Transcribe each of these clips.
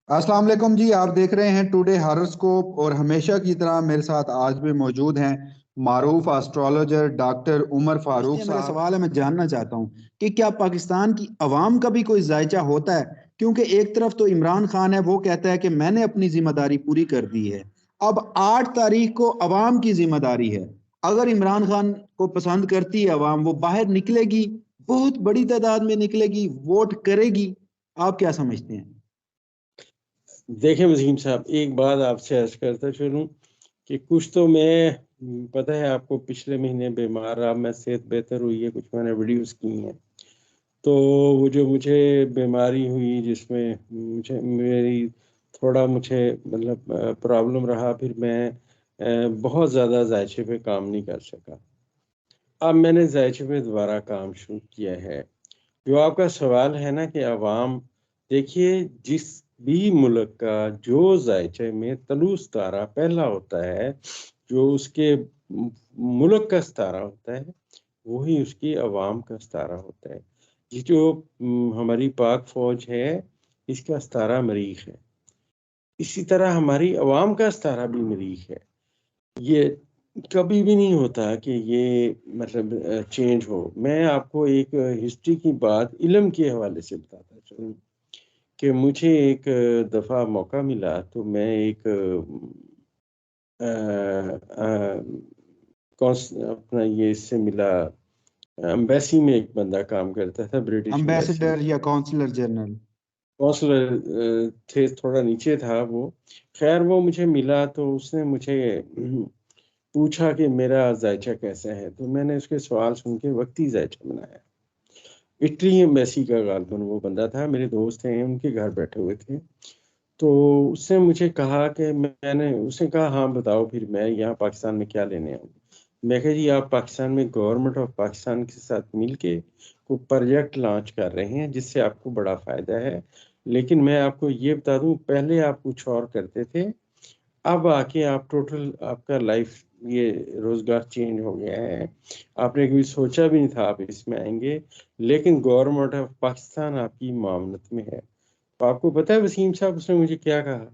अस्सलाम वालेकुम जी। आप देख रहे हैं टुडे हॉरोस्कोप और हमेशा की तरह मेरे साथ आज भी मौजूद हैं मारूफ एस्ट्रोलॉजर डॉक्टर उमर फारूक साहब। मेरा सवाल है, मैं जानना चाहता हूं कि क्या पाकिस्तान की अवाम का भी कोई जायचा होता है? क्योंकि एक तरफ तो इमरान खान है, वो कहता है कि मैंने अपनी जिम्मेदारी पूरी कर दी है। अब 8 तारीख को अवाम की जिम्मेदारी है। अगर इमरान खान को पसंद करती है अवाम, वो बाहर निकलेगी, बहुत बड़ी तादाद में निकलेगी, वोट करेगी। आप क्या समझते हैं? देखें वसीम साहब, एक बात आपसे अर्ज करता चलूं कि कुछ तो मैं पता है आपको, पिछले महीने बीमार रहा मैं, सेहत बेहतर हुई है, कुछ मैंने वीडियोस की हैं। तो वो जो मुझे बीमारी हुई जिसमें मुझे मेरी थोड़ा मुझे मतलब प्रॉब्लम रहा, फिर मैं बहुत ज़्यादा जायचे पे काम नहीं कर सका। अब मैंने जायचे पे दोबारा काम शुरू किया है। जो आपका सवाल है ना कि अवाम, देखिए जिस भी मुल्क का जो जायचे में तलू सितारा पहला होता है, जो उसके मुल्क का सितारा होता है, वही उसकी अवाम का सितारा होता है। ये जो हमारी पाक फौज है, इसका सितारा मरीख है। इसी तरह हमारी अवाम का सितारा भी मरीख है। ये कभी भी नहीं होता कि ये मतलब चेंज हो। मैं आपको एक हिस्ट्री की बात इल्म के हवाले से बताता चलूँ कि मुझे एक दफ़ा मौका मिला, तो मैं एक अपना ये इससे मिला, एम्बेसी में एक बंदा काम करता था, ब्रिटिश एम्बेसी में। एम्बेसडर या काउंसलर जनरल? कौंसलर थे, थोड़ा नीचे था वो। खैर वो मुझे मिला तो उसने मुझे पूछा कि मेरा जायचा कैसा है, तो मैंने उसके सवाल सुन के वक्ती जायचा बनाया। इटली एम्बेसी का गालबन वो बंदा था, मेरे दोस्त हैं, उनके घर बैठे हुए थे। तो उसने मुझे कहा कि मैंने उसने कहा हाँ बताओ फिर मैं यहाँ पाकिस्तान में क्या लेने आऊँ। मैं कहा जी आप पाकिस्तान में गवर्नमेंट ऑफ पाकिस्तान के साथ मिलके कोई प्रोजेक्ट लॉन्च कर रहे हैं जिससे आपको बड़ा फायदा है, लेकिन मैं आपको ये बता दूं पहले आप कुछ और करते थे, अब आके आप टोटल आपका लाइफ ये रोजगार चेंज हो गया है। आपने कभी सोचा भी नहीं था आप इसमें आएंगे, लेकिन गवर्नमेंट ऑफ पाकिस्तान आपकी मामलत में है। तो आपको पता है वसीम साहब उसने मुझे क्या कहा?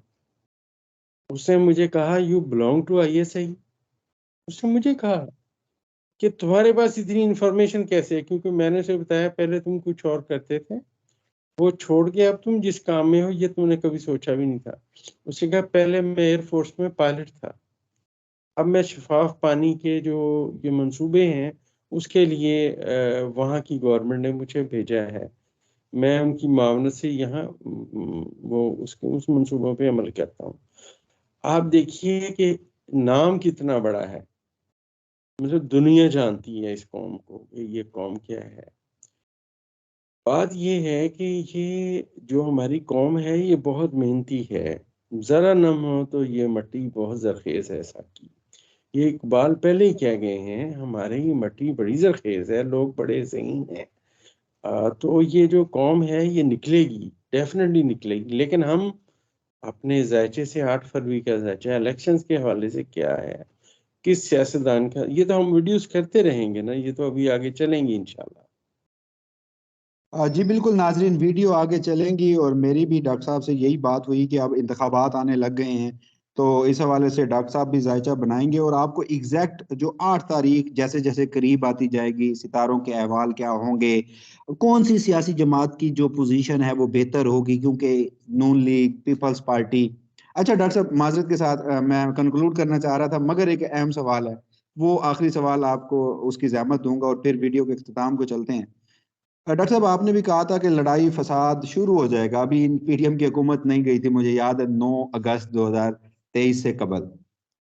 उसने मुझे कहा यू बिलोंग टू आईएसआई। उसने मुझे कहा कि तुम्हारे पास इतनी इंफॉर्मेशन कैसे है, क्योंकि मैंने उसे बताया पहले तुम कुछ और करते थे, वो छोड़ के अब तुम जिस काम में हो ये तुमने कभी सोचा भी नहीं था। उसने कहा पहले मैं एयरफोर्स में पायलट था, अब मैं शफाफ पानी के जो ये मंसूबे हैं उसके लिए वहाँ की गवर्नमेंट ने मुझे भेजा है। मैं उनकी मावनत से यहाँ वो उसके उस मंसूबों पे अमल करता हूँ। आप देखिए कि नाम कितना बड़ा है, मतलब दुनिया जानती है इस कौम को कि ये कौम क्या है। बात ये है कि ये जो हमारी कौम है ये बहुत मेहनती है। जरा नम हो तो ये मट्टी बहुत जरखेज है साकी। ये इकबाल पहले ही कह गए हैं, हमारे ये मट्टी बड़ी जरखेज है, लोग बड़े सही हैं। तो ये जो कौम है ये निकलेगी, डेफिनेटली निकलेगी, लेकिन हम अपने जायचे से 8 फरवरी का जायचा इलेक्शंस के हवाले से क्या है, किस सियासतदान का, ये तो हम वीडियोस करते रहेंगे ना, ये तो अभी आगे चलेंगी इंशाल्लाह। जी बिल्कुल नाजरीन, वीडियो आगे चलेंगी और मेरी भी डॉक्टर साहब से यही बात हुई कि अब इंतखाबात आने लग गए हैं, तो इस हवाले से डॉक्टर साहब भी जायचा बनाएंगे और आपको एग्जैक्ट जो 8 तारीख जैसे जैसे करीब आती जाएगी, सितारों के अहवाल क्या होंगे, कौन सी सियासी जमात की जो पोजीशन है वो बेहतर होगी, क्योंकि नून लीग, पीपल्स पार्टी। अच्छा डॉक्टर साहब, माजरत के साथ मैं कंक्लूड करना चाह रहा था, मगर एक अहम सवाल है, वो आखिरी सवाल आपको उसकी जहमत दूंगा और फिर वीडियो के इख्तिताम को चलते हैं। डॉक्टर साहब, आपने भी कहा था कि लड़ाई फसाद शुरू हो जाएगा, अभी पीडीएम की हुकूमत नहीं गई थी, मुझे याद है 9 अगस्त 2023 से कबल,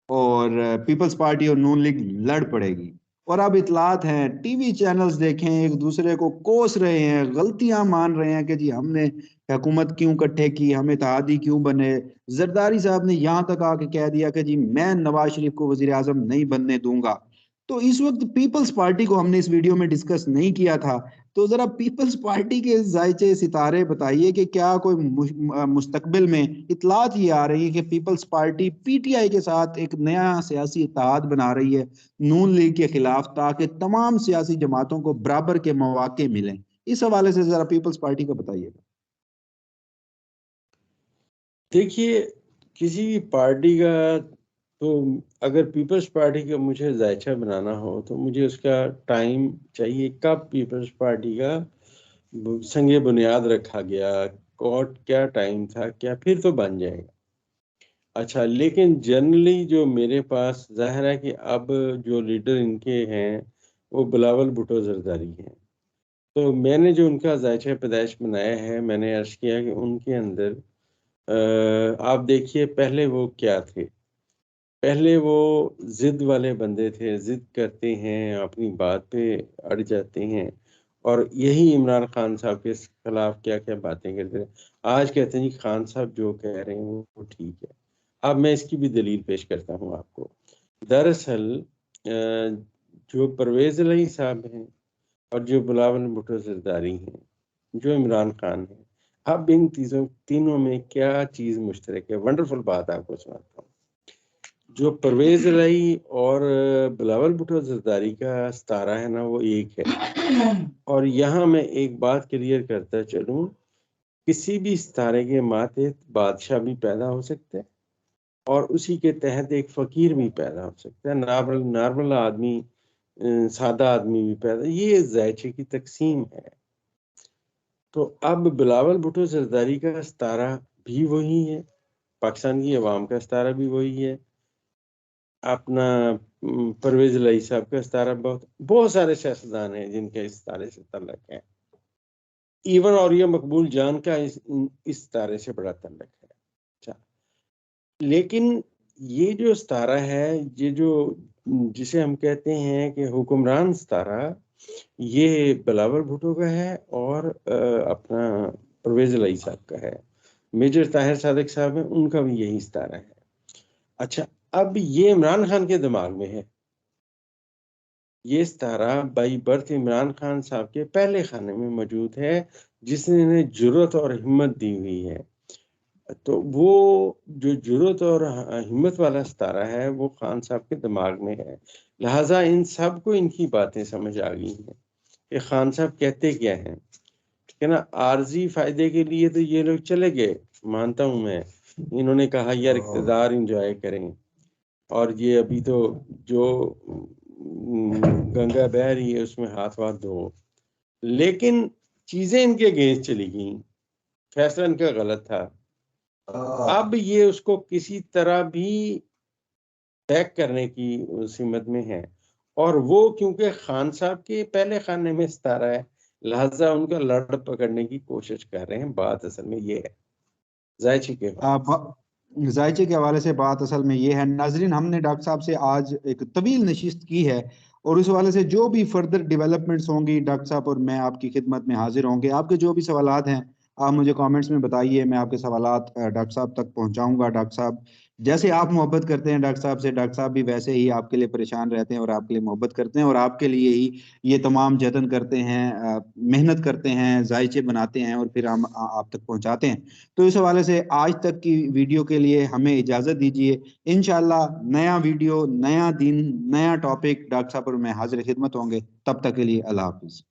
और पीपल्स पार्टी और नून लीग लड़ पड़ेगी। और अब इतलात हैं, टीवी चैनल्स देखें, एक दूसरे को कोस रहे हैं, गलतियां मान रहे हैं कि जी हमने हुकूमत क्यों इकट्ठे की, हम इत्तेहादी क्यों बने। जरदारी साहब ने यहां तक आके कह दिया कि जी मैं नवाज शरीफ को वजीर आजम नहीं बनने दूंगा। तो इस वक्त पीपल्स पार्टी को हमने इस वीडियो में डिस्कस नहीं किया था, तो जरा पीपल्स पार्टी के जायचे सितारे बताइए कि क्या कोई मुस्तकबिल में इतलात ये आ रही है कि पीपल्स पार्टी पीटीआई के साथ एक नया सियासी इत्तेहाद बना रही है नून लीग के खिलाफ, ताकि तमाम सियासी जमातों को बराबर के मौके मिलें। इस हवाले से जरा पीपल्स पार्टी का बताइएगा। देखिए, किसी भी पार्टी का, तो अगर पीपल्स पार्टी का मुझे जायचा बनाना हो तो मुझे उसका टाइम चाहिए, कब पीपल्स पार्टी का संगे बुनियाद रखा गया, और क्या टाइम था, क्या, फिर तो बन जाएगा। अच्छा, लेकिन जनरली जो मेरे पास, ज़ाहिर है कि अब जो लीडर इनके हैं वो बिलावल भुट्टो ज़रदारी हैं। तो मैंने जो उनका ज़ायचा पैदाइश बनाया है, मैंने अर्ज़ किया कि उनके अंदर आप देखिए पहले वो क्या थे। पहले वो ज़िद वाले बंदे थे, ज़िद करते हैं, अपनी बात पे अड़ जाते हैं, और यही इमरान खान साहब के खिलाफ क्या-क्या बातें करते हैं। आज कहते हैं जी खान साहब जो कह रहे हैं वो ठीक है। अब मैं इसकी भी दलील पेश करता हूँ आपको। दरअसल जो परवेज़ इलाही साहब हैं और जो बिलावल भुट्टो ज़रदारी हैं, जो इमरान खान हैं, अब इन तीनों में क्या चीज़ मुश्तरक है? वंडरफुल बात आपको सुनाता हूँ। जो परवेज़ इलाही और बिलावल भुट्टो ज़रदारी का सितारा है ना, वो एक है। और यहाँ मैं एक बात क्लियर करता चलूँ, किसी भी सितारे के मातहत बादशाह भी पैदा हो सकता है और उसी के तहत एक फ़कीर भी पैदा हो सकता है, नॉर्मल आदमी, सादा आदमी भी पैदा, ये ज़ायचे की तक़सीम है। तो अब बिलावल भुट्टो ज़रदारी का सितारा भी वही है, पाकिस्तान की अवाम का सितारा भी वही है, अपना परवेज़ इलाही साहब का सितारा, बहुत सारे सियासतदान हैं जिनके इस सितारे से तल्लुक़ है। इवन और ये मकबूल जान का इस सितारे से बड़ा तल्लुक़ है। अच्छा, लेकिन ये जो सितारा है, ये जो जिसे हम कहते हैं कि हुक्मरान सितारा, ये बिलावल भुट्टो का है और अपना परवेज़ इलाही साहब का है। मेजर ताहिर सादिक साहब हैं, उनका भी यही सितारा है। अच्छा, अब ये इमरान खान के दिमाग में है। ये सितारा बाई बर्थ इमरान खान साहब के पहले खाने में मौजूद है, जिसने इन्हें जुर्रत और हिम्मत दी हुई है। तो वो जो जुर्रत और हिम्मत वाला सितारा है, वो खान साहब के दिमाग में है। लिहाज़ा इन सबको इनकी बातें समझ आ गई हैं कि खान साहब कहते क्या हैं। ठीक है ना? आर्ज़ी फ़ायदे के लिए तो ये लोग चले गए, मानता हूँ मैं। इन्होंने कहा यार इक़्तिदार एन्जॉय करें, और ये अभी तो जो गंगा बह रही है उसमें हाथ-वाथ धो। लेकिन चीज़ें इनके अगेंस्ट चली गईं, फैसला इनका गलत था। अब ये उसको किसी तरह भी बैक करने की उस हिम्मत में हैं, और वो क्योंकि खान साहब के पहले खाने में सितारा है, लिहाज़ा उनका लड़ पकड़ने की कोशिश कर रहे हैं। बात असल में ये है, ज़ायचे के हवाले से। जायचे के हवाले से बात असल में ये है नाजरीन, हमने डॉक्टर साहब से आज एक तवील नशिस्त की है और उस हवाले से जो भी फर्दर डेवलपमेंट्स होंगी डॉक्टर साहब और मैं आपकी खिदमत में हाजिर होंगे। आपके जो भी सवालात हैं आप मुझे कमेंट्स में बताइए, मैं आपके सवालात डॉक्टर साहब तक पहुंचाऊंगा। डॉक्टर साहब जैसे आप मोहब्बत करते हैं डॉक्टर साहब से, डॉक्टर साहब भी वैसे ही आपके लिए परेशान रहते हैं और आपके लिए मोहब्बत करते हैं और आपके लिए ही ये तमाम जतन करते हैं, मेहनत करते हैं, जायचे बनाते हैं और फिर हम आप तक पहुंचाते हैं। तो इस हवाले से आज तक की वीडियो के लिए हमें इजाज़त दीजिए। इंशाल्लाह नया वीडियो, नया दिन, नया टॉपिक डॉक्टर साहब और मैं हाजिर खिदमत होंगे। तब तक के लिए अल्लाह हाफिज़।